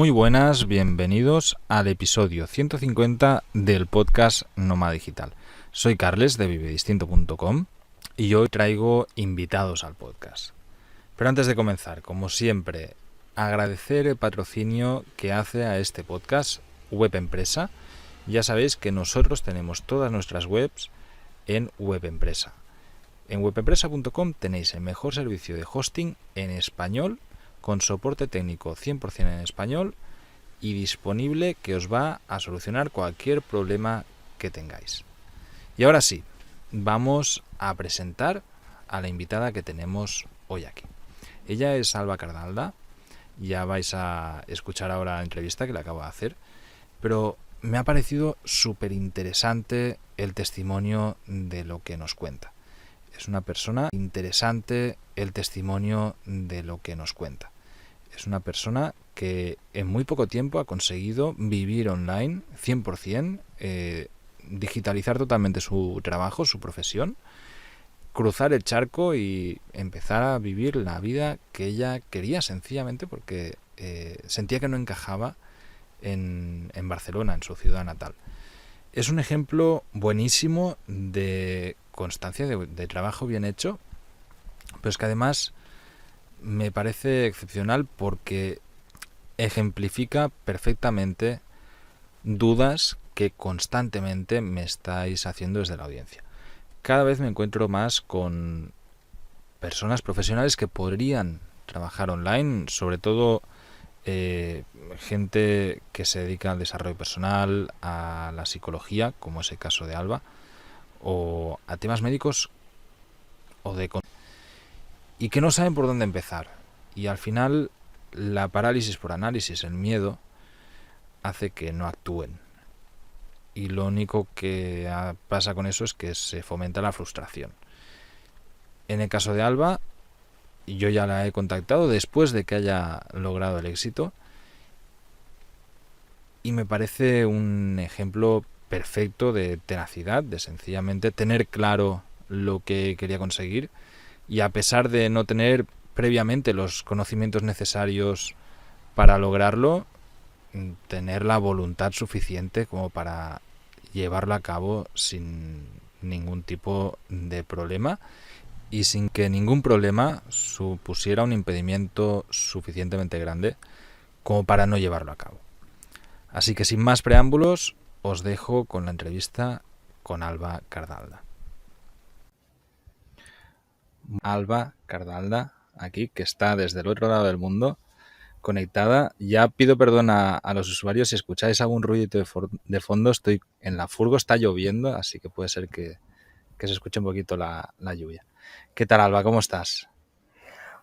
Muy buenas, bienvenidos al episodio 150 del podcast Nómada Digital. Soy Carles de vivedistinto.com y hoy traigo invitados al podcast. Pero antes de comenzar, como siempre, agradecer el patrocinio que hace a este podcast Web Empresa. Ya sabéis que nosotros tenemos todas nuestras webs en Web Empresa. En webempresa.com tenéis el mejor servicio de hosting en español, con soporte técnico 100% en español y disponible, que os va a solucionar cualquier problema que tengáis. Y ahora sí, vamos a presentar a la invitada que tenemos hoy aquí. Ella es Alba Cardalda. Ya vais a escuchar ahora la entrevista que le acabo de hacer, pero me ha parecido súper interesante el testimonio de lo que nos cuenta. Es una persona interesante el testimonio de lo que nos cuenta. Es una persona que en muy poco tiempo ha conseguido vivir online 100%, digitalizar totalmente su trabajo, su profesión, cruzar el charco y empezar a vivir la vida que ella quería, sencillamente porque sentía que no encajaba en Barcelona, en su ciudad natal. Es un ejemplo buenísimo de constancia, de trabajo bien hecho, pero es que además me parece excepcional porque ejemplifica perfectamente dudas que constantemente me estáis haciendo desde la audiencia. Cada vez me encuentro más con personas profesionales que podrían trabajar online, sobre todo gente que se dedica al desarrollo personal, a la psicología, como es el caso de Alba, o a temas médicos o y que no saben por dónde empezar. Y al final la parálisis por análisis, el miedo, hace que no actúen. Y lo único que pasa con eso es que se fomenta la frustración. En el caso de Alba, yo ya la he contactado después de que haya logrado el éxito y me parece un ejemplo perfecto de tenacidad, de sencillamente tener claro lo que quería conseguir, y a pesar de no tener previamente los conocimientos necesarios para lograrlo, tener la voluntad suficiente como para llevarlo a cabo sin ningún tipo de problema y sin que ningún problema supusiera un impedimento suficientemente grande como para no llevarlo a cabo. Así que sin más preámbulos, os dejo con la entrevista con Alba Cardalda. Alba Cardalda, aquí, que está desde el otro lado del mundo, conectada. Ya pido perdón a los usuarios si escucháis algún ruido de fondo. Estoy en la furgo, está lloviendo, así que puede ser que se escuche un poquito la lluvia. ¿Qué tal, Alba? ¿Cómo estás?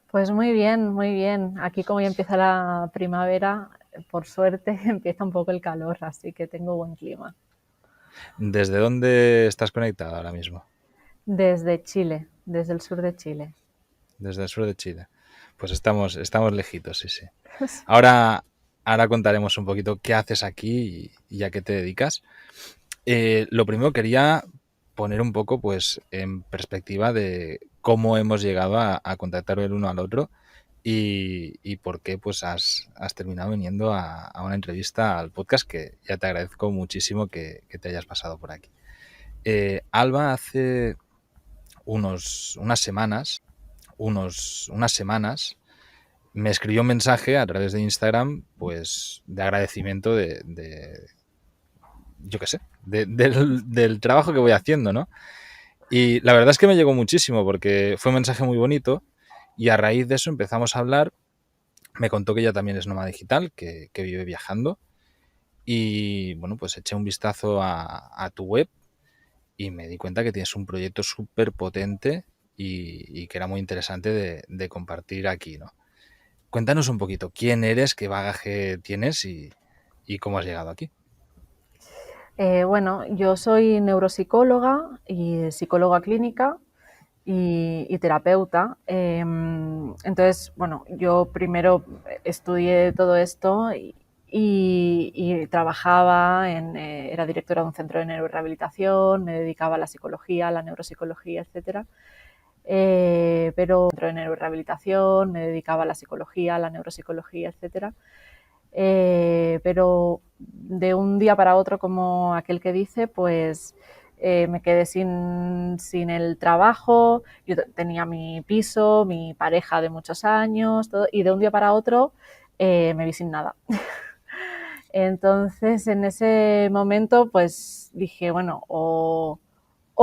Pues muy bien, muy bien. Aquí, como ya empieza la primavera, por suerte empieza un poco el calor, así que tengo buen clima. ¿Desde dónde estás conectada ahora mismo? Desde Chile, desde el sur de Chile. Desde el sur de Chile. Pues estamos lejitos, sí, sí. Ahora contaremos un poquito qué haces aquí y a qué te dedicas. Lo primero, quería poner un poco pues en perspectiva de cómo hemos llegado a contactar el uno al otro y por qué pues has terminado viniendo a una entrevista al podcast, que ya te agradezco muchísimo que te hayas pasado por aquí. Alba hace unas semanas me escribió un mensaje a través de Instagram, pues de agradecimiento yo qué sé, del trabajo que voy haciendo, ¿no? Y la verdad es que me llegó muchísimo porque fue un mensaje muy bonito y a raíz de eso empezamos a hablar. Me contó que ella también es nómada digital, que vive viajando, y bueno, pues eché un vistazo a tu web y me di cuenta que tienes un proyecto súper potente y que era muy interesante de compartir aquí, ¿no? Cuéntanos un poquito quién eres, qué bagaje tienes y cómo has llegado aquí. Bueno, yo soy neuropsicóloga y psicóloga clínica y terapeuta. Entonces, bueno, yo primero estudié todo esto y trabajaba era directora de un centro de neurorehabilitación, me dedicaba a la psicología, a la neuropsicología, etcétera. Pero dentro de neurorehabilitación me dedicaba a la psicología, a la neuropsicología, etcétera. pero de un día para otro, como aquel que dice, pues me quedé sin el trabajo, yo tenía mi piso, mi pareja de muchos años, todo, y de un día para otro me vi sin nada. Entonces, en ese momento, pues dije, bueno, o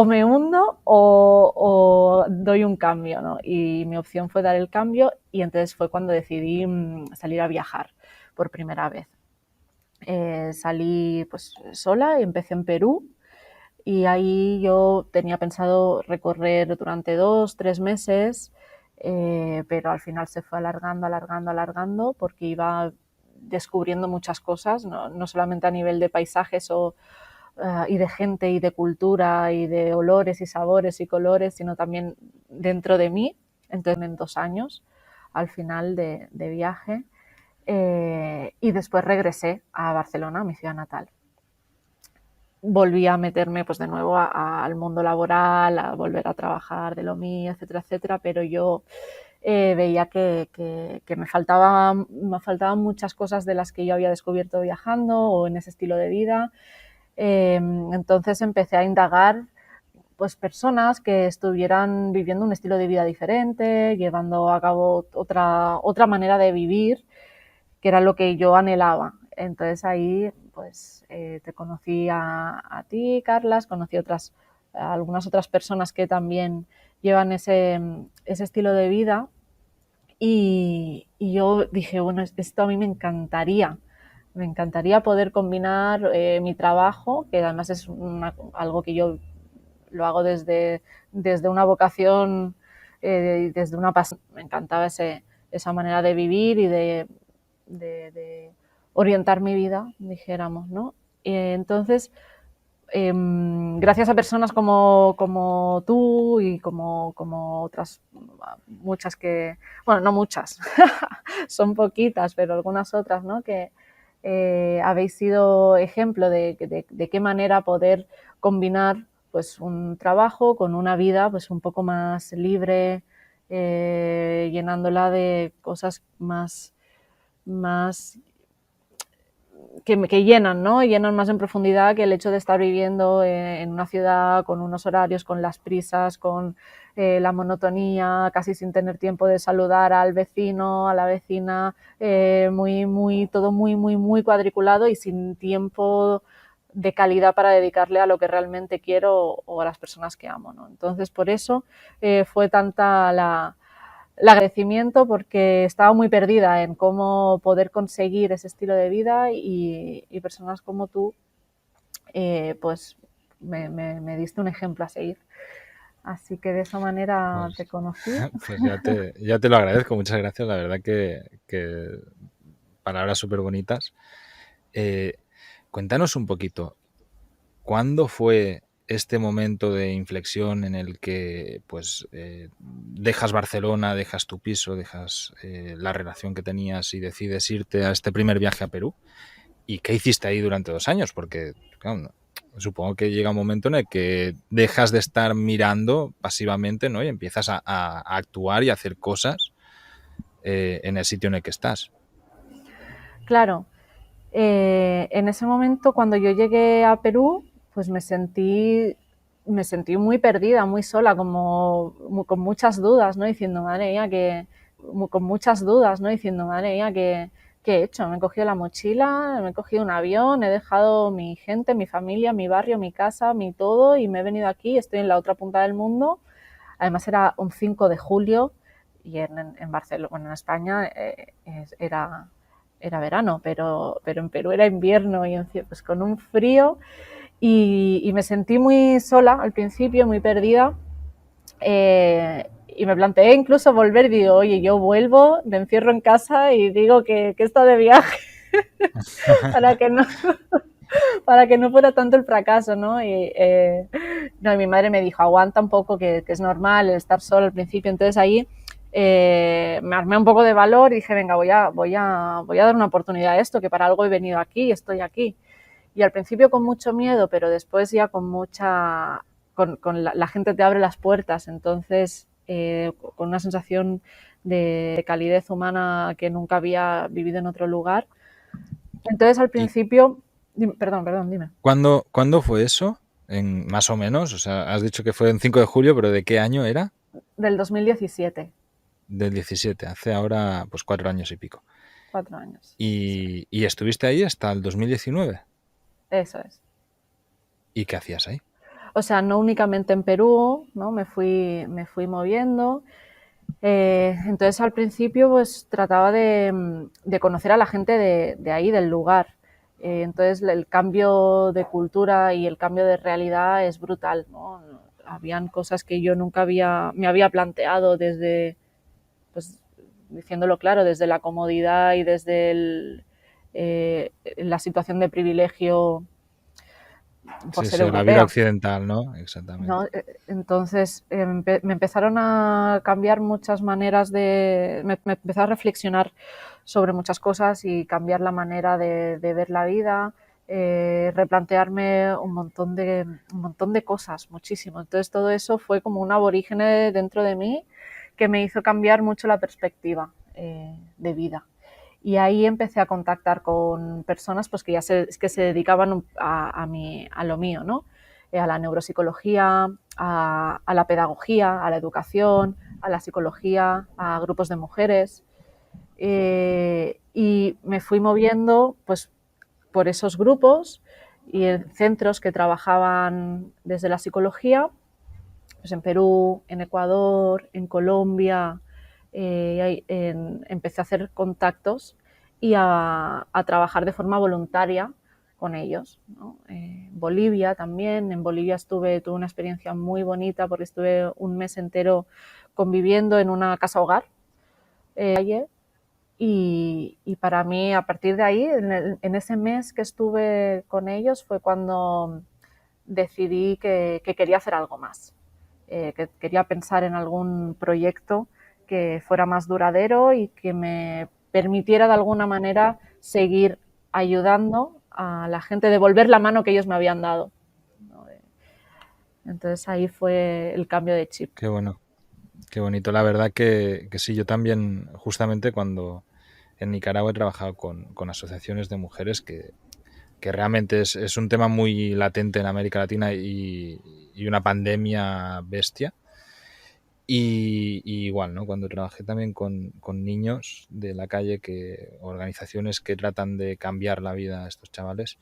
me hundo o doy un cambio, ¿no? Y mi opción fue dar el cambio y entonces fue cuando decidí salir a viajar por primera vez. Salí pues sola y empecé en Perú y ahí yo tenía pensado recorrer durante 2, 3 meses, pero al final se fue alargando, alargando, alargando porque iba descubriendo muchas cosas, no solamente a nivel de paisajes y de gente y de cultura y de olores y sabores y colores, sino también dentro de mí. Entonces, en 2 años al final de viaje. Y después regresé a Barcelona, a mi ciudad natal. Volví a meterme pues de nuevo al mundo laboral, a volver a trabajar de lo mío, etcétera, etcétera, pero yo veía que me faltaban muchas cosas de las que yo había descubierto viajando o en ese estilo de vida. Entonces empecé a indagar pues personas que estuvieran viviendo un estilo de vida diferente, llevando a cabo otra manera de vivir, que era lo que yo anhelaba. Entonces ahí pues te conocí a ti, Carlas, conocí a algunas otras personas que también llevan ese estilo de vida y yo dije, bueno, esto a mí me encantaría poder combinar mi trabajo, que además es algo que yo lo hago desde una vocación, desde una pasión. Me encantaba esa manera de vivir y de orientar mi vida, dijéramos, ¿no? Entonces, gracias a personas como tú y como otras muchas bueno, no muchas, son poquitas, pero algunas otras, ¿no? Que habéis sido ejemplo de qué manera poder combinar pues un trabajo con una vida pues un poco más libre, llenándola de cosas más que llenan, ¿no? Llenan más en profundidad que el hecho de estar viviendo en una ciudad con unos horarios, con las prisas, con la monotonía, casi sin tener tiempo de saludar al vecino, a la vecina, todo muy cuadriculado y sin tiempo de calidad para dedicarle a lo que realmente quiero o a las personas que amo, ¿no? Entonces, por eso fue tanta el agradecimiento porque estaba muy perdida en cómo poder conseguir ese estilo de vida y personas como tú pues me diste un ejemplo a seguir. Así que de esa manera te Pues, conocí. pues ya te lo agradezco, muchas gracias. La verdad que palabras súper bonitas. Cuéntanos un poquito, ¿cuándo fue este momento de inflexión en el que pues dejas Barcelona, dejas tu piso, dejas la relación que tenías y decides irte a este primer viaje a Perú? ¿Y qué hiciste ahí durante 2 años? Porque claro, supongo que llega un momento en el que dejas de estar mirando pasivamente, ¿no? Y empiezas a actuar y a hacer cosas en el sitio en el que estás. Claro, en ese momento cuando yo llegué a Perú, pues me sentí muy perdida, muy sola, con muchas dudas, ¿no? Diciendo, madre mía, con muchas dudas, ¿no? Diciendo, madre mía, ¿qué he hecho? Me he cogido la mochila, me he cogido un avión, he dejado mi gente, mi familia, mi barrio, mi casa, mi todo y me he venido aquí, estoy en la otra punta del mundo. Además era un 5 de julio y en Barcelona, bueno, en España era verano, pero en Perú era invierno y pues con un frío y me sentí muy sola al principio, muy perdida. Y me planteé incluso volver y digo, oye, yo vuelvo, me encierro en casa y digo que he estado de viaje para que no, para que no fuera tanto el fracaso, ¿no? No, y mi madre me dijo, aguanta un poco, que es normal estar sola al principio. Entonces ahí me armé un poco de valor y dije, venga, voy a dar una oportunidad a esto, que para algo he venido aquí y estoy aquí. Y al principio con mucho miedo, pero después ya con la gente te abre las puertas, entonces con una sensación de calidez humana que nunca había vivido en otro lugar. Entonces al ¿Y principio, perdón, dime. cuándo fue eso? Más o menos, o sea, has dicho que fue en 5 de julio, pero ¿de qué año era? Del 2017, Del 17, hace ahora pues 4 años y pico. 4 años. Sí, ¿Y estuviste ahí hasta el 2019? eso es. ¿Y qué hacías ahí? O sea, no únicamente en Perú, ¿no? Me fui moviendo. Entonces al principio pues trataba de conocer a la gente de ahí, del lugar. Entonces el cambio de cultura y el cambio de realidad es brutal, ¿no? Habían cosas que yo nunca me había planteado desde, pues diciéndolo claro, desde la comodidad y desde la situación de privilegio por Sí, ser sí, la vida europea. occidental, ¿no? ¿No? Exactamente. Entonces me empezaron a cambiar muchas maneras me empecé a reflexionar sobre muchas cosas y cambiar la manera de ver la vida, replantearme un montón de cosas, muchísimo. Entonces todo eso fue como un aborígene dentro de mí que me hizo cambiar mucho la perspectiva de vida. Y ahí empecé a contactar con personas pues, que se dedicaban a lo mío, ¿no? A la neuropsicología, a la pedagogía, a la educación, a la psicología, a grupos de mujeres. Y me fui moviendo pues, por esos grupos y en centros que trabajaban desde la psicología, pues en Perú, en Ecuador, en Colombia. Empecé a hacer contactos y a trabajar de forma voluntaria con ellos, ¿no? Bolivia también, en Bolivia tuve una experiencia muy bonita porque estuve un mes entero conviviendo en una casa hogar y para mí a partir de ahí, en ese mes que estuve con ellos fue cuando decidí que quería hacer algo más, que quería pensar en algún proyecto que fuera más duradero y que me permitiera de alguna manera seguir ayudando a la gente, devolver la mano que ellos me habían dado, ¿no? Entonces ahí fue el cambio de chip. Qué bueno, qué bonito. La verdad que sí, yo también, justamente cuando en Nicaragua he trabajado con asociaciones de mujeres que realmente es un tema muy latente en América Latina y una pandemia bestia. Y igual, ¿no? Cuando trabajé también con niños de la calle, organizaciones que tratan de cambiar la vida a estos chavales,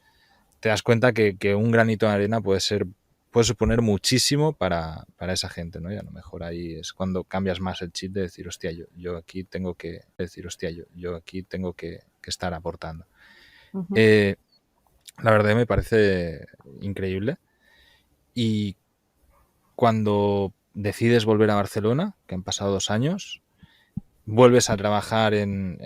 te das cuenta que un granito de arena puede suponer muchísimo para esa gente, ¿no? Y a lo mejor ahí es cuando cambias más el chip de decir, hostia, yo aquí tengo que decir, hostia, yo aquí tengo que estar aportando. Uh-huh. Eh, la verdad me parece increíble. Y cuando decides volver a Barcelona, que han pasado 2 años, vuelves a trabajar en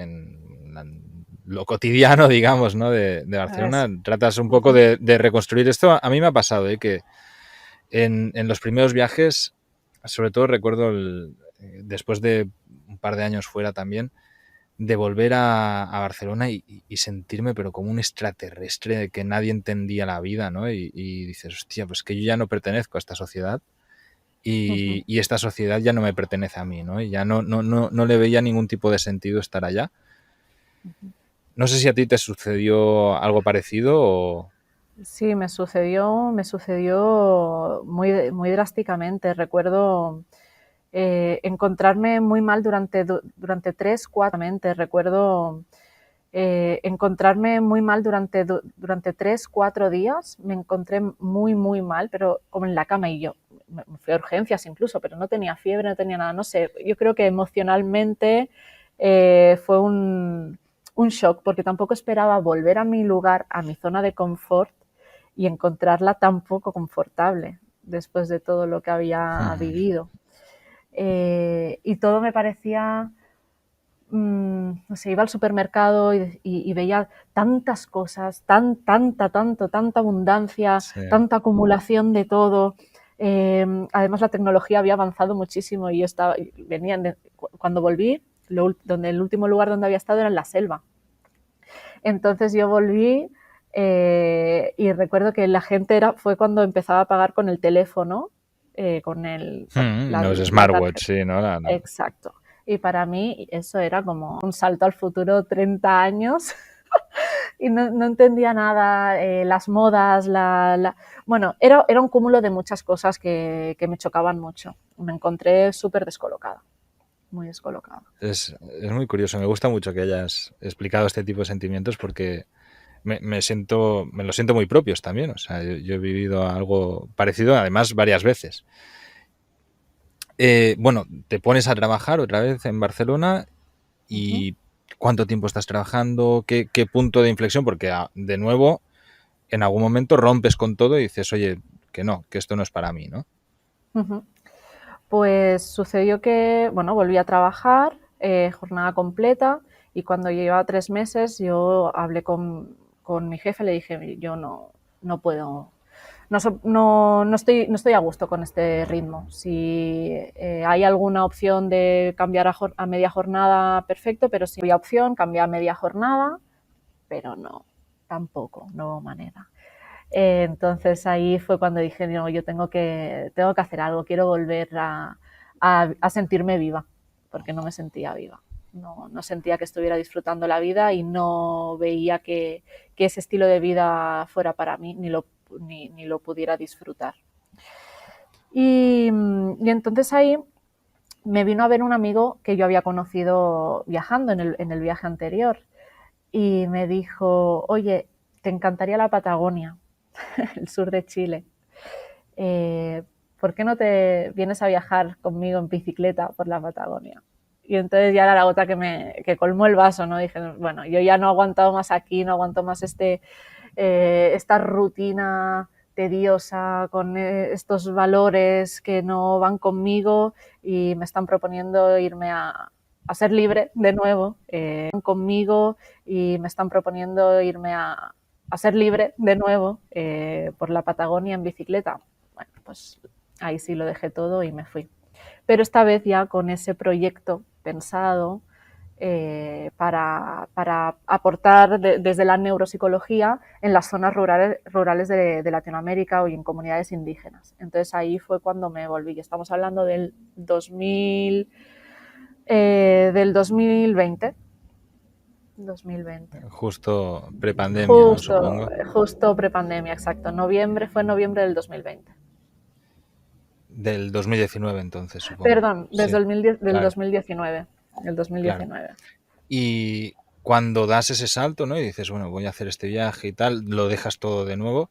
lo cotidiano, digamos, ¿no? de Barcelona, Eso. tratas un poco Uh-huh. de reconstruir esto. A mí me ha pasado, que en los primeros viajes, sobre todo recuerdo después de un par de años fuera también, de volver a Barcelona y sentirme pero como un extraterrestre, de que nadie entendía la vida, ¿no? Y dices, hostia, pues que yo ya no pertenezco a esta sociedad Uh-huh. y esta sociedad ya no me pertenece a mí, ¿no? Y ya no le veía ningún tipo de sentido estar allá. No sé si a ti te sucedió algo parecido o... Sí, me sucedió muy drásticamente. Recuerdo encontrarme muy mal durante 3, 4 meses. Recuerdo encontrarme muy mal durante 3, 4 días. Me encontré muy, muy mal, pero como en la cama y yo. Me fui a urgencias incluso, pero no tenía fiebre, no tenía nada. No sé, yo creo que emocionalmente fue un shock porque tampoco esperaba volver a mi lugar, a mi zona de confort y encontrarla tan poco confortable después de todo lo que había vivido. Y todo me parecía, no sé, iba al supermercado y veía tantas cosas, tanta abundancia, Sí. tanta acumulación de todo. Además, la tecnología había avanzado muchísimo y cuando volví, el último lugar donde había estado era en la selva. Entonces yo volví y recuerdo que la gente fue cuando empezaba a pagar con el teléfono, con Los la smartwatch, tarjeta. sí, ¿no? Exacto. Y para mí eso era como un salto al futuro 30 años y no entendía nada, las modas, bueno, era un cúmulo de muchas cosas que me chocaban mucho. Me encontré súper descolocada, muy descolocada. Es muy curioso, me gusta mucho que hayas explicado este tipo de sentimientos porque me lo siento muy propios también. O sea, yo he vivido algo parecido, además, varias veces. Bueno, te pones a trabajar otra vez en Barcelona Ujú. y ¿cuánto tiempo estás trabajando? ¿Qué punto de inflexión? Porque de nuevo, en algún momento rompes con todo y dices, oye, que no, que esto no es para mí, ¿no? Ujú. Pues sucedió que, bueno, volví a trabajar, jornada completa, y cuando llevaba 3 meses yo hablé con mi jefe, le dije, yo no puedo, no estoy a gusto con este ritmo. Si hay alguna opción de cambiar a media jornada, perfecto, pero si había opción, cambiar a media jornada, pero no, tampoco, no hubo manera. Entonces ahí fue cuando dije, no, yo tengo que hacer algo, quiero volver a sentirme viva, porque no me sentía viva. No sentía que estuviera disfrutando la vida y no veía que ese estilo de vida fuera para mí, ni lo pudiera disfrutar. Y entonces ahí me vino a ver un amigo que yo había conocido viajando en el viaje anterior y me dijo, oye, te encantaría la Patagonia, el sur de Chile. eh, ¿Por qué no te vienes a viajar conmigo en bicicleta por la Patagonia? Y entonces ya era la gota que colmó el vaso, ¿no? Dije, bueno, yo ya no he aguantado más aquí, no aguanto más esta rutina tediosa con estos valores que no van conmigo y me están proponiendo irme a ser libre de nuevo, conmigo y me están proponiendo irme a ser libre de nuevo por la Patagonia en bicicleta. Bueno, pues ahí sí lo dejé todo y me fui. Pero esta vez ya con ese proyecto pensado para aportar desde la neuropsicología en las zonas rurales de Latinoamérica y en comunidades indígenas. Entonces ahí fue cuando me volví. Estamos hablando del 2020. 2020. Justo prepandemia, ¿no? Justo, Supongo. justo prepandemia, exacto. Fue noviembre del 2020. Del 2019, entonces, supongo. Perdón, desde Sí, del claro, 2019. El claro. 2019. Y cuando das ese salto, ¿no? Y dices, bueno, voy a hacer este viaje y tal, lo dejas todo de nuevo.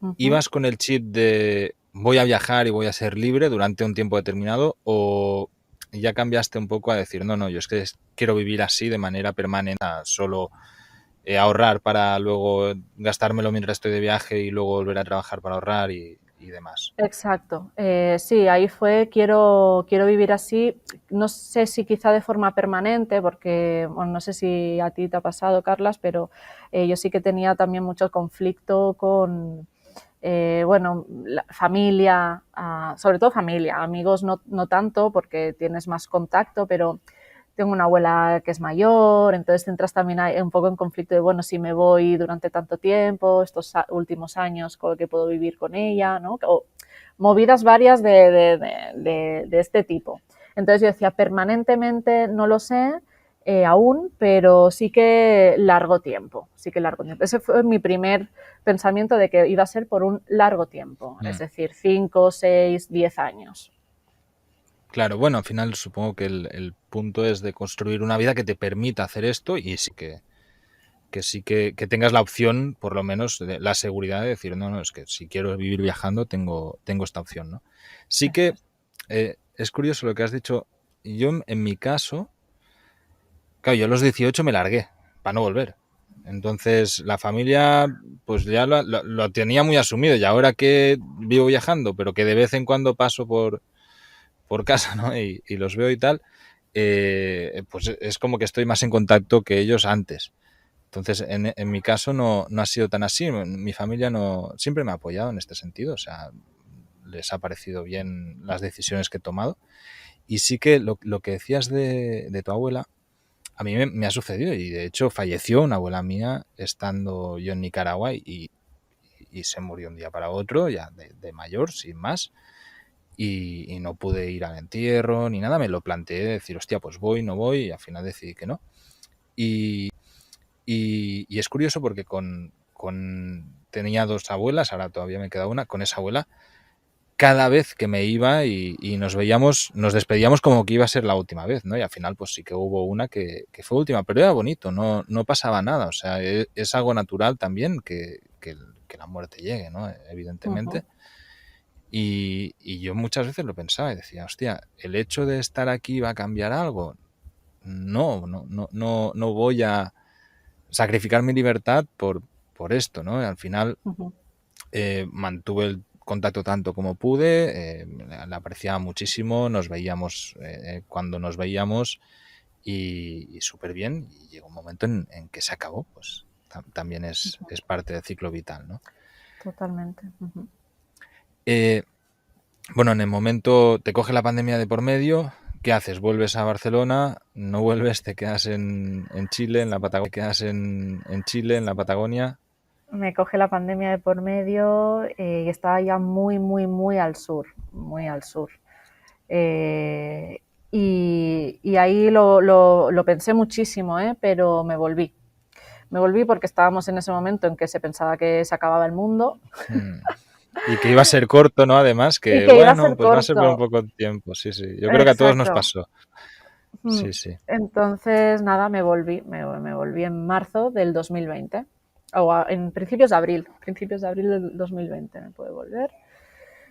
Ujú. ¿Ibas con el chip de voy a viajar y voy a ser libre durante un tiempo determinado? ¿O ya cambiaste un poco a decir, no, yo es que quiero vivir así de manera permanente, solo ahorrar para luego gastármelo mientras estoy de viaje y luego volver a trabajar para ahorrar y demás? Exacto. Sí, ahí fue, quiero vivir así. No sé si quizá de forma permanente, porque bueno, no sé si a ti te ha pasado, Carlas, pero yo sí que tenía también mucho conflicto con, bueno, la familia, sobre todo familia, amigos no tanto, porque tienes más contacto, pero tengo una abuela que es mayor, entonces entras también un poco en conflicto de, bueno, si me voy durante tanto tiempo, estos últimos años, ¿cómo que puedo vivir con ella? ¿No? O movidas varias de este tipo. Entonces yo decía, permanentemente no lo sé aún, pero sí que largo tiempo, sí que largo tiempo. Ese fue mi primer pensamiento de que iba a ser por un largo tiempo, es Mm. decir, 5, 6, 10 años. Claro, bueno, al final supongo que el punto es de construir una vida que te permita hacer esto y sí que tengas la opción, por lo menos, de la seguridad de decir, no, es que si quiero vivir viajando, tengo esta opción, ¿no? Sí Eso que es. es curioso lo que has dicho. Yo, en mi caso, claro, yo a los 18 me largué para no volver. Entonces, la familia, pues ya lo tenía muy asumido. Y ahora que vivo viajando, pero que de vez en cuando paso por casa, ¿no? Y los veo y tal, pues es como que estoy más en contacto que ellos antes. Entonces, en mi caso no ha sido tan así. Mi familia no siempre me ha apoyado en este sentido. O sea, les ha parecido bien las decisiones que he tomado. Y sí que lo que decías de tu abuela, a mí me ha sucedido. Y de hecho falleció una abuela mía estando yo en Nicaragua y se murió un día para otro, ya de mayor, sin más. Y no pude ir al entierro ni nada. Me lo planteé, decir, hostia, pues voy, no voy. Y al final decidí que no. Y y es curioso porque tenía 2 abuelas, ahora todavía me queda una, con esa abuela, cada vez que me iba y nos veíamos, nos despedíamos como que iba a ser la última vez, ¿no? Y al final pues sí que hubo una que fue última, pero era bonito, no pasaba nada, o sea, es algo natural también que la muerte llegue, ¿no? Evidentemente. Y yo muchas veces lo pensaba y decía, hostia, ¿el hecho de estar aquí va a cambiar algo? No voy a sacrificar mi libertad por esto, ¿no? Y al final mantuve el contacto tanto como pude, la apreciaba muchísimo, nos veíamos cuando nos veíamos y súper bien. Y llegó un momento en que se acabó, pues también es parte del ciclo vital, ¿no? Totalmente. Bueno, en el momento te coge la pandemia de por medio, ¿qué haces? ¿Vuelves a Barcelona? ¿No vuelves? ¿Te quedas en Chile, en la Patagonia? ¿Te quedas en Chile, en la Patagonia? Me coge la pandemia de por medio y estaba ya muy, muy, muy al sur, muy al sur. Y ahí lo pensé muchísimo, pero me volví. Me volví porque estábamos en ese momento en que se pensaba que se acababa el mundo. Y que iba a ser corto, ¿no? Además, Y que que iba a bueno, ser pues va a ser por un corto. poco de tiempo, sí, sí. Yo creo que a todos nos Exacto. pasó. Sí, sí. Entonces, nada, me volví en marzo del 2020. En principios de abril del 2020 me pude volver.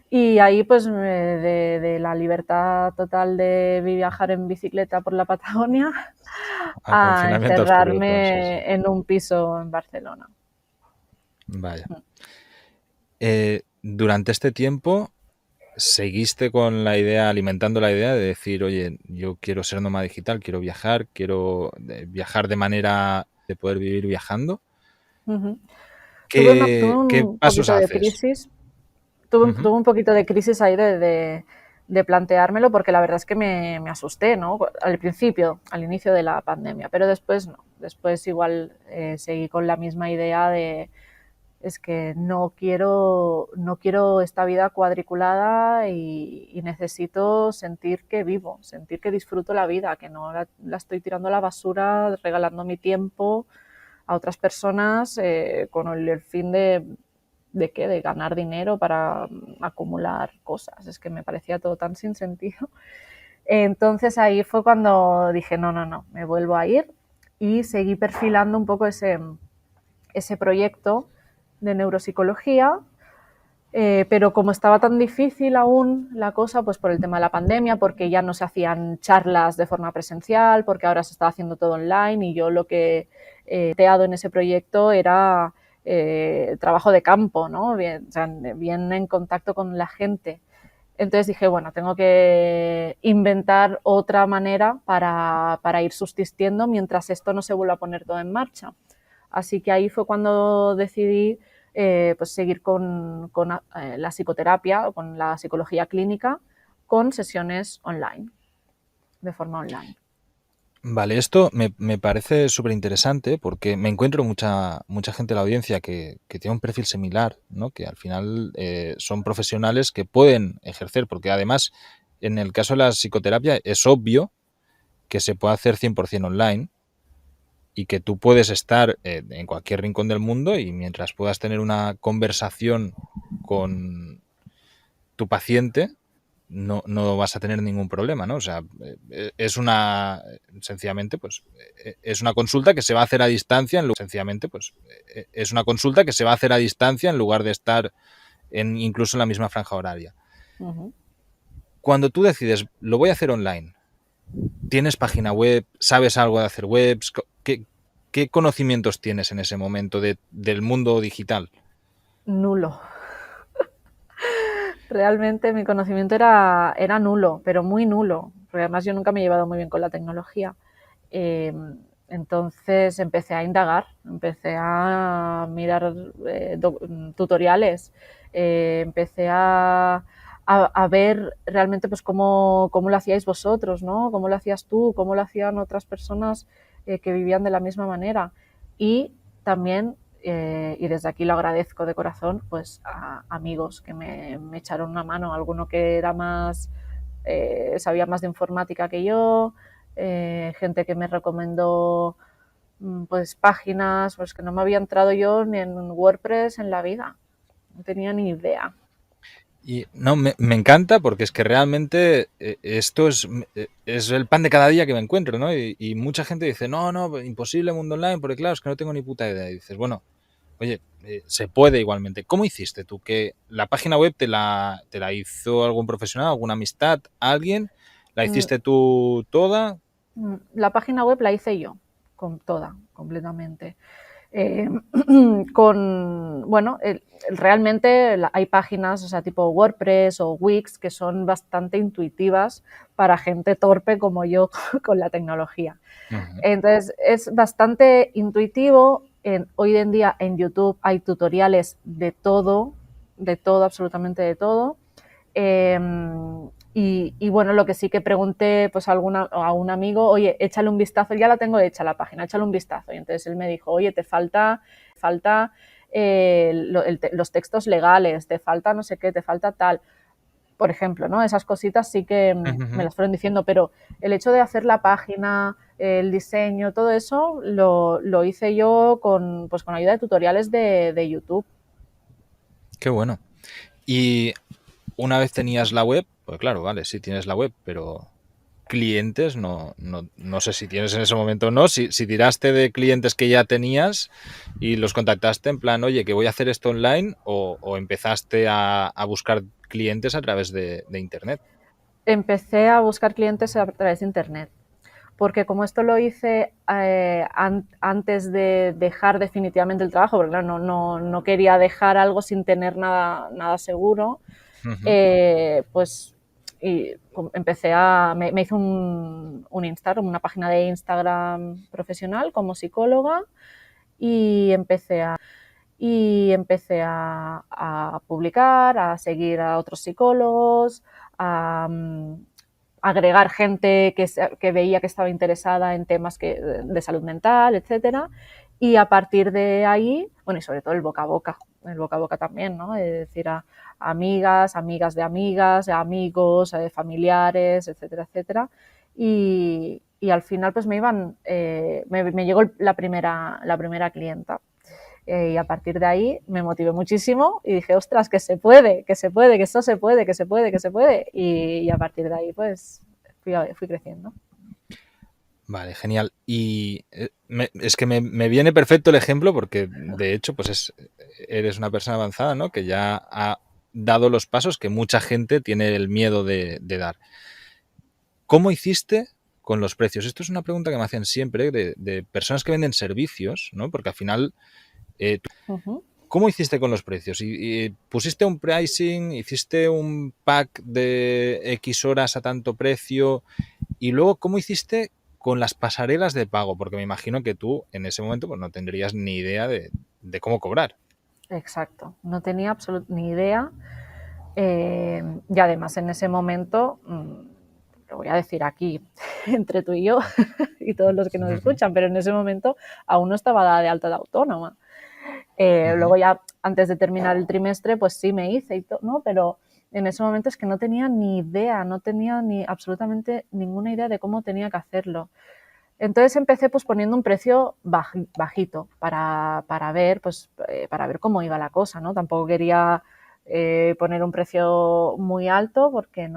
Y ahí pues de la libertad total de viajar en bicicleta por la Patagonia A a confinamiento absoluto, sí, sí. encerrarme en un piso en Barcelona. Vaya. Durante este tiempo, ¿seguiste con la idea, alimentando la idea de decir, oye, yo quiero ser nómada digital, quiero viajar, quiero viajar de manera de poder vivir viajando? Ujú. Tuve ¿Qué un pasos poquito de haces? crisis, Ujú. tuve un poquito de crisis ahí de planteármelo porque la verdad es que me asusté, ¿no? Al principio, al inicio de la pandemia, pero después no. Después igual seguí con la misma idea de es que no quiero esta vida cuadriculada y necesito sentir que vivo, sentir que disfruto la vida, que no la estoy tirando a la basura, regalando mi tiempo a otras personas con el fin ¿de qué? De ganar dinero para acumular cosas. Es que me parecía todo tan sin sentido. Entonces ahí fue cuando dije, no, me vuelvo a ir y seguí perfilando un poco ese proyecto de neuropsicología, pero como estaba tan difícil aún la cosa, pues por el tema de la pandemia, porque ya no se hacían charlas de forma presencial, porque ahora se estaba haciendo todo online y yo lo que he planteado en ese proyecto era trabajo de campo, ¿no? Bien, o sea, bien en contacto con la gente. Entonces dije, bueno, tengo que inventar otra manera para ir subsistiendo mientras esto no se vuelva a poner todo en marcha. Así que ahí fue cuando decidí pues seguir con la psicoterapia o con la psicología clínica con sesiones online, de forma online. Vale, esto me parece súper interesante porque me encuentro mucha gente en la audiencia que tiene un perfil similar, ¿no? Que al final son profesionales que pueden ejercer, porque además en el caso de la psicoterapia es obvio que se puede hacer 100% online y que tú puedes estar en cualquier rincón del mundo y mientras puedas tener una conversación con tu paciente, no vas a tener ningún problema, ¿no? O sea, es una, sencillamente, pues, es una consulta que se va a hacer a distancia, sencillamente, pues, es una consulta que se va a hacer a distancia en lugar de estar incluso en la misma franja horaria. Uh-huh. Cuando tú decides, lo voy a hacer online, ¿tienes página web? ¿Sabes algo de hacer webs? ¿Qué conocimientos tienes en ese momento del mundo digital? Nulo. Realmente mi conocimiento era nulo, pero muy nulo, porque además yo nunca me he llevado muy bien con la tecnología. Eh, entonces empecé a indagar, empecé a mirar tutoriales, empecé a ver realmente pues cómo lo hacíais vosotros, ¿no? Cómo lo hacías tú, cómo lo hacían otras personas que vivían de la misma manera. Y también y desde aquí lo agradezco de corazón, pues a amigos que me echaron una mano, alguno que era más, sabía más de informática que yo, gente que me recomendó pues páginas, pues que no me había entrado yo ni en WordPress en la vida. No tenía ni idea. Y no, me encanta porque es que realmente esto es el pan de cada día que me encuentro, ¿no? Y mucha gente dice, no, no, imposible mundo online, porque claro, es que no tengo ni puta idea. Y dices, bueno, oye, se puede igualmente. ¿Cómo hiciste tú? ¿Que la página web te la hizo algún profesional, alguna amistad, alguien? ¿La Mm, hiciste tú toda? La página web la hice yo, con toda, completamente. Eh, bueno, realmente hay páginas, o sea, tipo WordPress o Wix, que son bastante intuitivas para gente torpe como yo con la tecnología. Ujú. Entonces, es bastante intuitivo. Hoy en día en YouTube hay tutoriales de todo, absolutamente de todo. Eh, bueno, lo que sí que pregunté pues a un amigo, oye, échale un vistazo, ya la tengo hecha la página, échale un vistazo. Y entonces él me dijo, oye, te falta los textos legales, te falta no sé qué, te falta tal. Por ejemplo, ¿no? Esas cositas sí que me Ujú. las fueron diciendo, pero el hecho de hacer la página, el diseño, todo eso, lo hice yo pues, con ayuda de tutoriales de YouTube. Qué bueno. Y una vez tenías la web, pues claro, vale, sí tienes la web, pero clientes, no sé si tienes en ese momento o no, si tiraste de clientes que ya tenías y los contactaste en plan, oye, que voy a hacer esto online o empezaste a buscar clientes a través de Internet. Empecé a buscar clientes a través de Internet, porque como esto lo hice antes de dejar definitivamente el trabajo, porque claro, no quería dejar algo sin tener nada seguro, Ujú. pues y me hice un Instagram, una página de Instagram profesional como psicóloga y empecé a publicar, a seguir a otros psicólogos, a agregar gente que veía que estaba interesada en temas de salud mental, etcétera. Y a partir de ahí, bueno, y sobre todo el boca a boca también, ¿no? Es decir, a amigas, amigas de amigas, amigos, familiares, etcétera, etcétera. Y al final, pues me llegó la primera clienta. Y a partir de ahí me motivé muchísimo y dije, ostras, que se puede, que se puede, que esto se puede, que se puede, que se puede. Y a partir de ahí, pues, fui creciendo. Vale, genial. Y es que me viene perfecto el ejemplo porque de hecho, pues eres una persona avanzada, ¿no? Que ya ha dado los pasos que mucha gente tiene el miedo de dar. ¿Cómo hiciste con los precios? Esto es una pregunta que me hacen siempre de personas que venden servicios, ¿no? Porque al final, Ujú. ¿cómo hiciste con los precios? ¿Y pusiste un pricing? ¿Hiciste un pack de X horas a tanto precio? Y luego, ¿cómo hiciste con las pasarelas de pago? Porque me imagino que tú en ese momento pues, no tendrías ni idea de cómo cobrar. Exacto. No tenía ni idea. Y además en ese momento, lo voy a decir aquí, entre tú y yo y todos los que nos escuchan, pero en ese momento aún no estaba dada de alta de autónoma. Ujú. Luego ya antes de terminar el trimestre, pues sí me hice y todo, ¿no? Pero en ese momento es que no tenía ni idea, no tenía ni absolutamente ninguna idea de cómo tenía que hacerlo. Entonces empecé pues poniendo un precio bajito para ver, pues, para ver cómo iba la cosa, ¿no? Tampoco quería poner un precio muy alto porque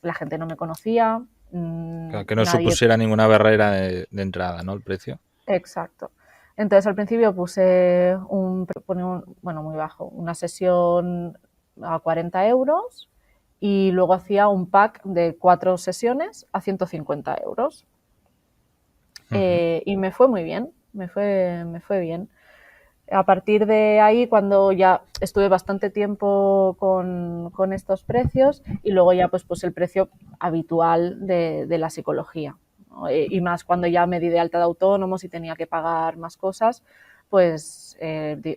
la gente no me conocía, Claro, que no nadie. supusiera ninguna barrera de entrada, ¿no? El precio. Exacto. Entonces al principio bueno, muy bajo, una sesión a 40 euros y luego hacía un pack de 4 sesiones a 150 euros. Ujú. Y me fue muy bien, me fue bien. A partir de ahí, cuando ya estuve bastante tiempo con estos precios y luego ya pues el precio habitual de la psicología, ¿no? Y más cuando ya me di de alta de autónomos y tenía que pagar más cosas, pues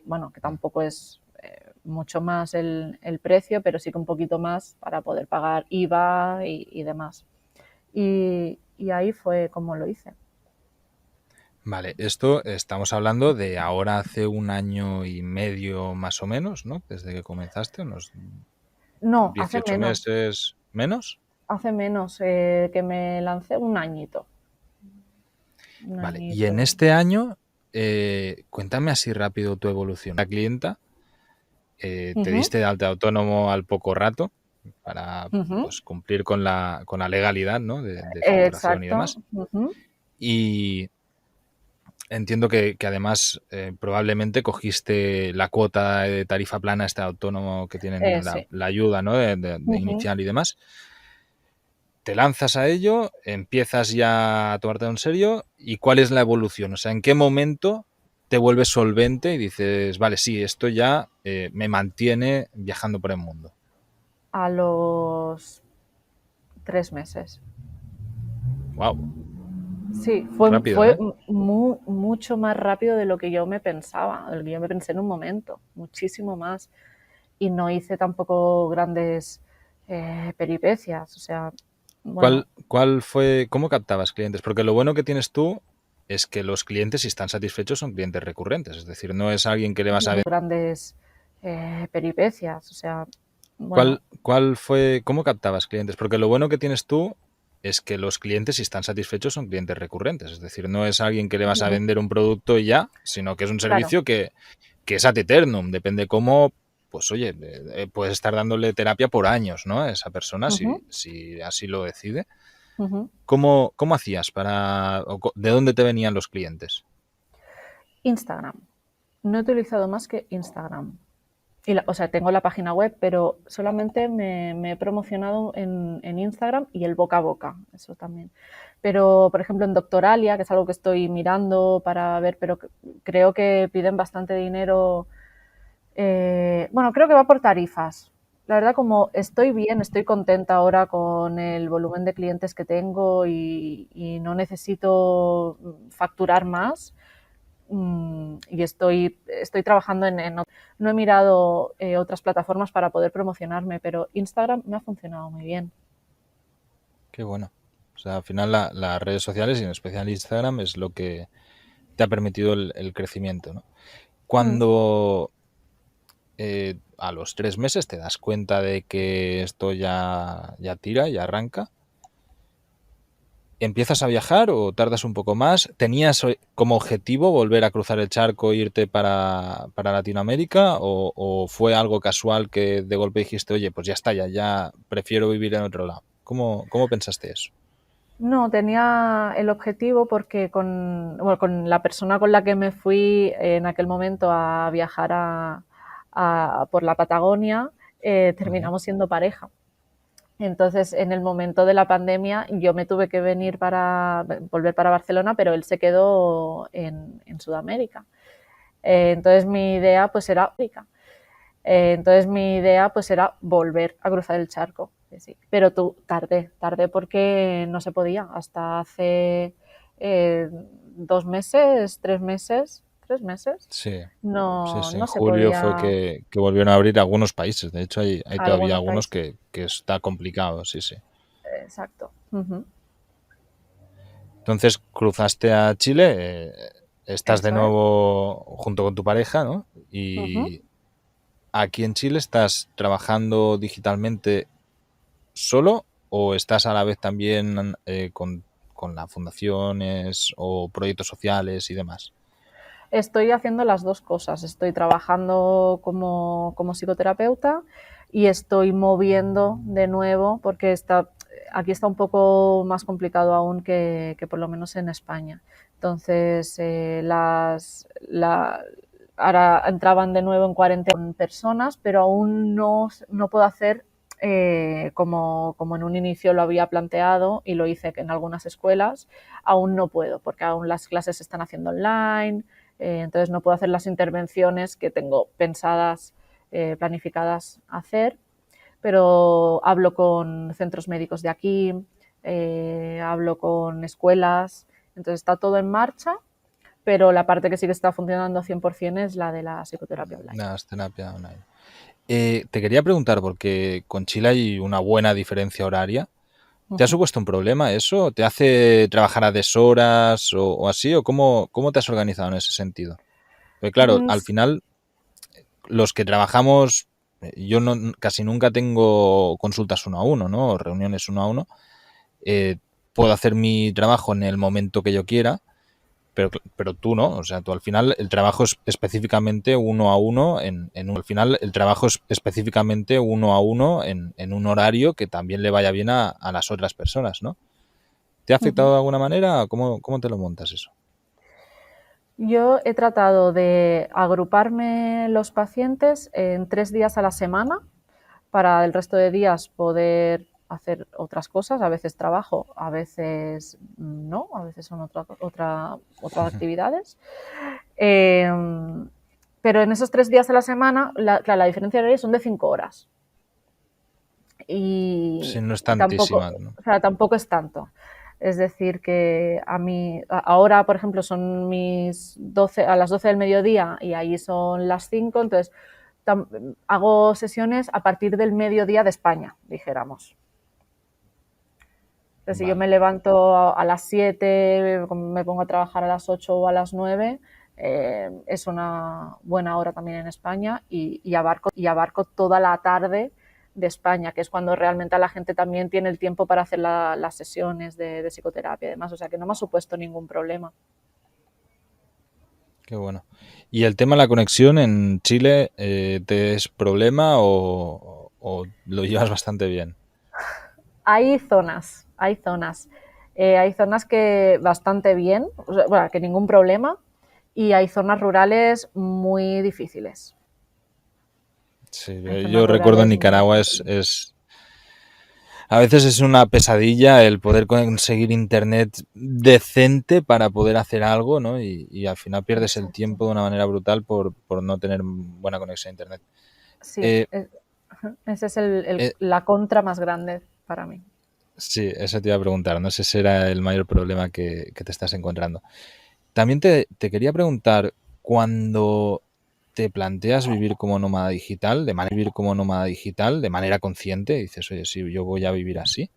bueno, que tampoco es mucho más el precio, pero sí que un poquito más para poder pagar IVA y demás. Y ahí fue como lo hice. Vale, esto estamos hablando de ahora hace un año y medio más o menos, ¿no? Desde que comenzaste, unos No, 18 meses menos. hace menos que me lancé un añito. no Vale, hay y en problema. este año, cuéntame así rápido tu evolución. La clienta, te Ujú, diste de alta autónomo al poco rato para ujú. pues, cumplir con la legalidad, ¿no? de facturación y Exacto. demás. Ujú. Y entiendo que además probablemente cogiste la cuota de tarifa plana este autónomo que tienen la, Sí. la ayuda, ¿no? de Ujú. inicial y demás. Te lanzas a ello, empiezas ya a tomarte en serio y ¿cuál es la evolución? O sea, ¿en qué momento te vuelves solvente y dices, vale, sí, esto ya me mantiene viajando por el mundo? A los 3 meses. Wow, Sí, rápido, fue ¿eh? mucho más rápido de lo que yo me pensaba, de lo que yo me pensé en un momento, muchísimo más. Y no hice tampoco grandes peripecias, o sea, bueno, ¿Cuál fue, cómo captabas clientes? Porque lo bueno que tienes tú es que los clientes, si están satisfechos, son clientes recurrentes. Es decir, no es alguien que le vas a ver. grandes peripecias, o sea, bueno, ¿Cuál fue, cómo captabas clientes? Porque lo bueno que tienes tú es que los clientes, si están satisfechos, son clientes recurrentes. Es decir, no es alguien que le vas a ujú, vender un producto y ya, sino que es un claro, servicio que es ad eternum. Depende cómo, pues oye, puedes estar dándole terapia por años, ¿no? A esa persona, ujú, si así lo decide. ujú. ¿Cómo hacías para, de dónde te venían los clientes? Instagram. No he utilizado más que Instagram. O sea, tengo la página web, pero solamente me he promocionado en Instagram y el boca a boca, eso también. Pero, por ejemplo, en Doctoralia, que es algo que estoy mirando para ver, pero creo que piden bastante dinero. Bueno, creo que va por tarifas. La verdad, como estoy bien, estoy contenta ahora con el volumen de clientes que tengo y no necesito facturar más, y estoy trabajando no he mirado otras plataformas para poder promocionarme, pero Instagram me ha funcionado muy bien. Qué bueno. O sea, al final las redes sociales y en especial Instagram es lo que te ha permitido el crecimiento, ¿no? Mm. Cuando a los 3 meses te das cuenta de que esto ya tira, ya arranca, ¿empiezas a viajar o tardas un poco más? ¿Tenías como objetivo volver a cruzar el charco e irte para Latinoamérica o fue algo casual que de golpe dijiste, oye, pues ya está, ya prefiero vivir en otro lado? ¿Cómo pensaste eso? No, tenía el objetivo porque bueno, con la persona con la que me fui en aquel momento a viajar por la Patagonia, Ujú. terminamos siendo pareja. Entonces, en el momento de la pandemia, yo me tuve que volver para Barcelona, pero él se quedó en Sudamérica. Entonces mi idea pues era volver a cruzar el charco. Sí. Pero tardé porque no se podía. Hasta hace 2 meses, 3 meses, Sí, sí, no, sí. En no se julio fue podía que volvieron a abrir algunos países. De hecho, hay todavía algunos algunos países. que está complicado, sí, sí. Exacto. Ujú. Entonces cruzaste a Chile, estás de Eso es. nuevo junto con tu pareja, ¿no? Ujú. Y aquí en Chile estás trabajando digitalmente solo o estás a la vez también con las fundaciones o proyectos sociales y demás. Estoy haciendo las dos cosas. Estoy trabajando como psicoterapeuta y estoy moviendo de nuevo porque aquí está un poco más complicado aún que por lo menos en España. Entonces, ahora entraban de nuevo en cuarentena con personas, pero aún no puedo hacer como en un inicio lo había planteado y lo hice en algunas escuelas. Aún no puedo porque aún las clases se están haciendo online. Entonces no puedo hacer las intervenciones que tengo pensadas, planificadas hacer, pero hablo con centros médicos de aquí, hablo con escuelas, entonces está todo en marcha, pero la parte que sí que está funcionando 100% es la de la psicoterapia online. Nada, terapia online. Te quería preguntar, porque con Chile hay una buena diferencia horaria. ¿Te ha Ujú. supuesto un problema eso? ¿Te hace trabajar a deshoras o así? ¿O cómo te has organizado en ese sentido? Porque claro, Mm, al final, los que trabajamos, yo casi nunca tengo consultas uno a uno, ¿no? O reuniones uno a uno. Eh, Puedo hacer mi trabajo en el momento que yo quiera, pero tú no, o sea, tú al final el trabajo es específicamente uno a uno al final el trabajo es específicamente uno a uno en un horario que también le vaya bien a las otras personas, ¿no? ¿Te ha afectado Ujú. de alguna manera? ¿Cómo te lo montas eso? Yo he tratado de agruparme los pacientes en 3 días a la semana para el resto de días poder hacer otras cosas. A veces trabajo, a veces no, a veces son otras actividades. Eh, pero en esos 3 días a la semana, claro, la diferencia de horario son de 5 horas. Sí, no es Y tampoco, tantísima, ¿no? o sea, tampoco es tanto. Es decir, que ahora, por ejemplo, son mis 12, a las 12 del mediodía y ahí son las 5, entonces hago sesiones a partir del mediodía de España, dijéramos. Entonces, si yo Vale. me levanto a las 7, me pongo a trabajar a las 8 o a las 9, es una buena hora también en España y abarco toda la tarde de España, que es cuando realmente la gente también tiene el tiempo para hacer las sesiones de psicoterapia y demás. O sea, que no me ha supuesto ningún problema. Qué bueno. ¿Y el tema de la conexión en Chile te es problema o lo llevas bastante bien? Hay zonas, hay zonas. Hay zonas que bastante bien, o sea, bueno, que ningún problema, y hay zonas rurales muy difíciles. Sí, Hay zonas yo recuerdo en rurales muy Nicaragua difíciles. a veces es una pesadilla el poder conseguir internet decente para poder hacer algo, ¿no? Y al final pierdes el Exacto. tiempo de una manera brutal por no tener buena conexión a internet. Sí, Eh, esa es eh, la contra más grande para mí. sí, eso te iba a preguntar, no sé si era el mayor problema que te estás encontrando. También te quería preguntar, cuando te planteas vivir como nómada digital, de manera consciente, dices, oye, sí, yo voy a vivir así.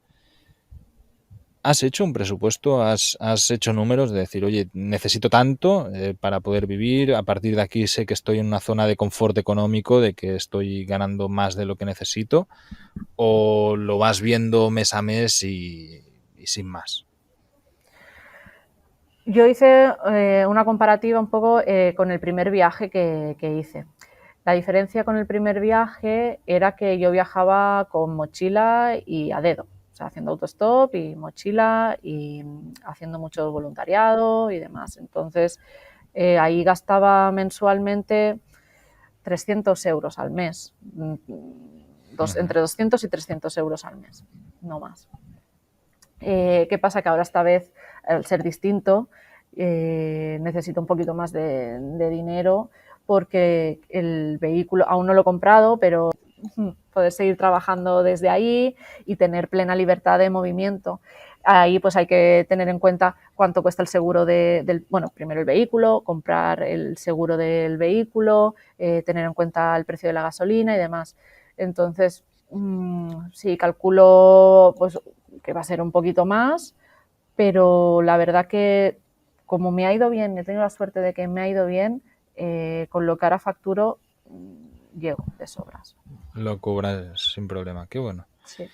¿Has hecho un presupuesto? ¿Has hecho números de decir, oye, necesito tanto para poder vivir? A partir de aquí sé que estoy en una zona de confort económico, de que estoy ganando más de lo que necesito. ¿O lo vas viendo mes a mes y sin más? Yo hice una comparativa un poco con el primer viaje que hice. La diferencia con el primer viaje era que yo viajaba con mochila y a dedo, o sea, haciendo autostop y mochila y haciendo mucho voluntariado y demás. Entonces, ahí gastaba mensualmente 300 euros al mes, Ujú. entre 200 y 300 euros al mes, no más. ¿Qué pasa? Que ahora esta vez, al ser distinto, necesito un poquito más de dinero porque el vehículo aún no lo he comprado, pero poder seguir trabajando desde ahí y tener plena libertad de movimiento. Ahí pues hay que tener en cuenta cuánto cuesta el seguro bueno, primero el vehículo, comprar el seguro del vehículo, tener en cuenta el precio de la gasolina y demás. Entonces, sí, calculo pues que va a ser un poquito más, pero la verdad que como me ha ido bien, he tenido la suerte de que me ha ido bien, con lo que ahora facturo, llego de sobras. Lo cobras sin problema, qué bueno. Sí.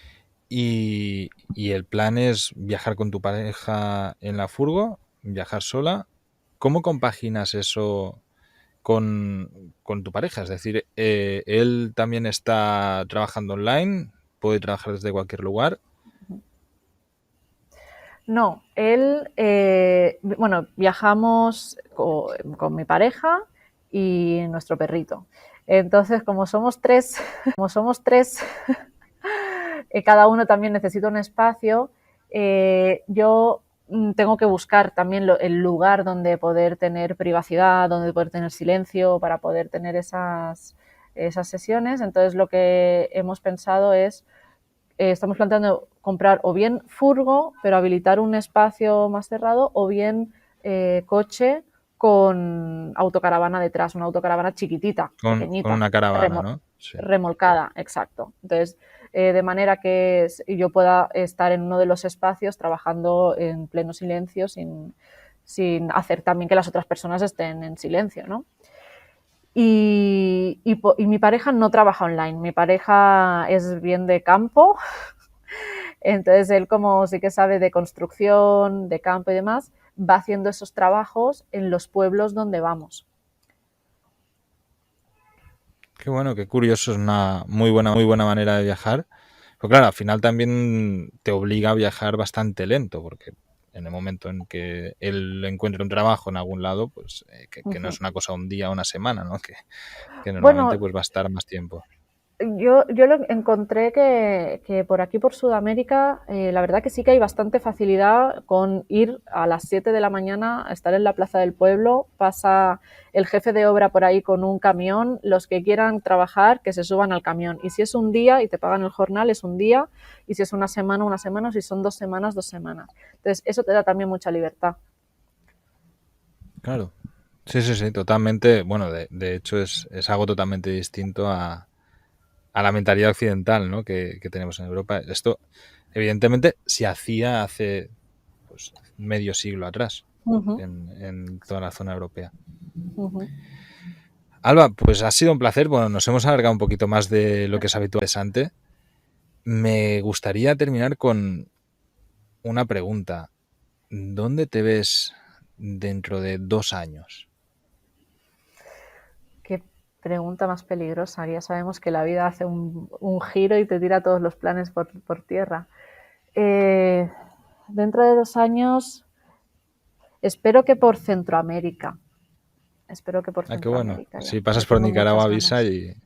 Y el plan es viajar con tu pareja en la furgo, viajar sola. ¿Cómo compaginas eso con tu pareja? Es decir, él también está trabajando online, puede trabajar desde cualquier lugar. No, bueno, viajamos con mi pareja y nuestro perrito. Entonces, como somos tres, cada uno también necesita un espacio. Yo tengo que buscar también el lugar donde poder tener privacidad, donde poder tener silencio para poder tener esas sesiones. Entonces, lo que hemos pensado es, estamos planteando comprar o bien furgo, pero habilitar un espacio más cerrado, o bien coche con autocaravana detrás, una autocaravana chiquitita, Con pequeñita, una caravana, ¿no? Sí. remolcada, exacto. Entonces, de manera que yo pueda estar en uno de los espacios trabajando en pleno silencio sin hacer también que las otras personas estén en silencio, ¿no? Y mi pareja no trabaja online, mi pareja es bien de campo Entonces él, como sí que sabe de construcción, de campo y demás, va haciendo esos trabajos en los pueblos donde vamos. Qué bueno, qué curioso, es una muy buena manera de viajar. Pero claro, al final también te obliga a viajar bastante lento, porque en el momento en que él encuentre un trabajo en algún lado, pues que no es una cosa un día o una semana, ¿no? Que normalmente Bueno, pues va a estar más tiempo. yo lo encontré que por aquí, por Sudamérica, la verdad que sí que hay bastante facilidad con ir a las 7 de la mañana, a estar en la plaza del pueblo, pasa el jefe de obra por ahí con un camión, los que quieran trabajar, que se suban al camión. Y si es un día y te pagan el jornal, es un día, y si es una semana, si son 2 semanas, 2 semanas. Entonces, eso te da también mucha libertad. Claro. Sí, sí, sí, totalmente. Bueno, de hecho es algo totalmente distinto a la mentalidad occidental, ¿no? Que tenemos en Europa. Esto, evidentemente, se hacía hace pues, medio siglo atrás Ujú, en toda la zona europea. ujú. Alba, pues ha sido un placer. Bueno, nos hemos alargado un poquito más de lo que es habitual. Interesante. Me gustaría terminar con una pregunta. ¿Dónde te ves dentro de 2 años? Qué pregunta más peligrosa. Ya sabemos que la vida hace un giro y te tira todos los planes por tierra. Eh, Dentro de 2 años, espero que por Centroamérica. Espero que por Ah, qué bueno. Centroamérica ya. Si Le pasas por tengo Nicaragua, muchas avisa ganas.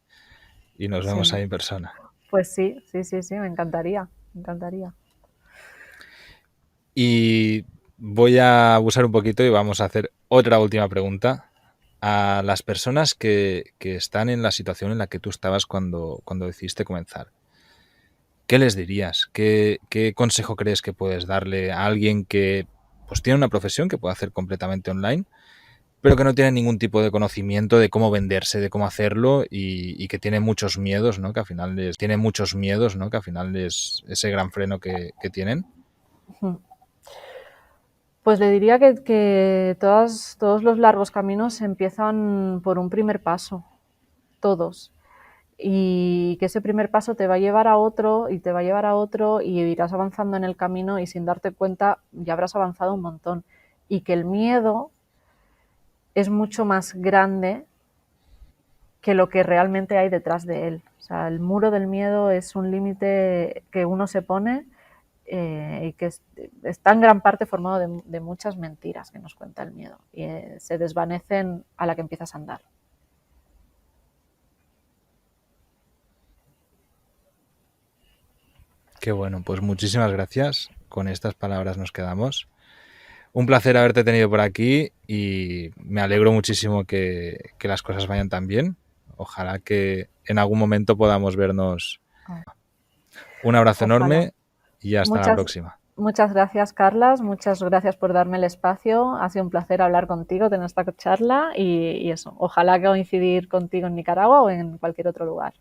y nos Sí. vemos ahí en persona. Pues sí, sí, sí, sí, me encantaría. Me encantaría. Y voy a abusar un poquito y vamos a hacer otra última pregunta a las personas que están en la situación en la que tú estabas cuando decidiste comenzar. ¿Qué les dirías? ¿Qué consejo crees que puedes darle a alguien que pues tiene una profesión que puede hacer completamente online, pero que no tiene ningún tipo de conocimiento de cómo venderse, de cómo hacerlo y que tiene muchos miedos, ¿no? Que al final tiene muchos miedos, ¿no? Que al final es ese gran freno que tienen. Pues le diría que todos los largos caminos empiezan por un primer paso, todos. Y que ese primer paso te va a llevar a otro y te va a llevar a otro y irás avanzando en el camino y sin darte cuenta ya habrás avanzado un montón. Y que el miedo es mucho más grande que lo que realmente hay detrás de él. O sea, el muro del miedo es un límite que uno se pone y que está en gran parte formado de muchas mentiras que nos cuenta el miedo y se desvanecen a la que empiezas a andar. Qué bueno, pues muchísimas gracias. Con estas palabras nos quedamos. Un placer haberte tenido por aquí y me alegro muchísimo que las cosas vayan tan bien. Ojalá que en algún momento podamos vernos. Un abrazo Ojalá. enorme y hasta la Muchas, próxima. muchas gracias, Carlas. Muchas gracias por darme el espacio. Ha sido un placer hablar contigo, tener esta charla y eso. Ojalá coincidir contigo en Nicaragua o en cualquier otro lugar.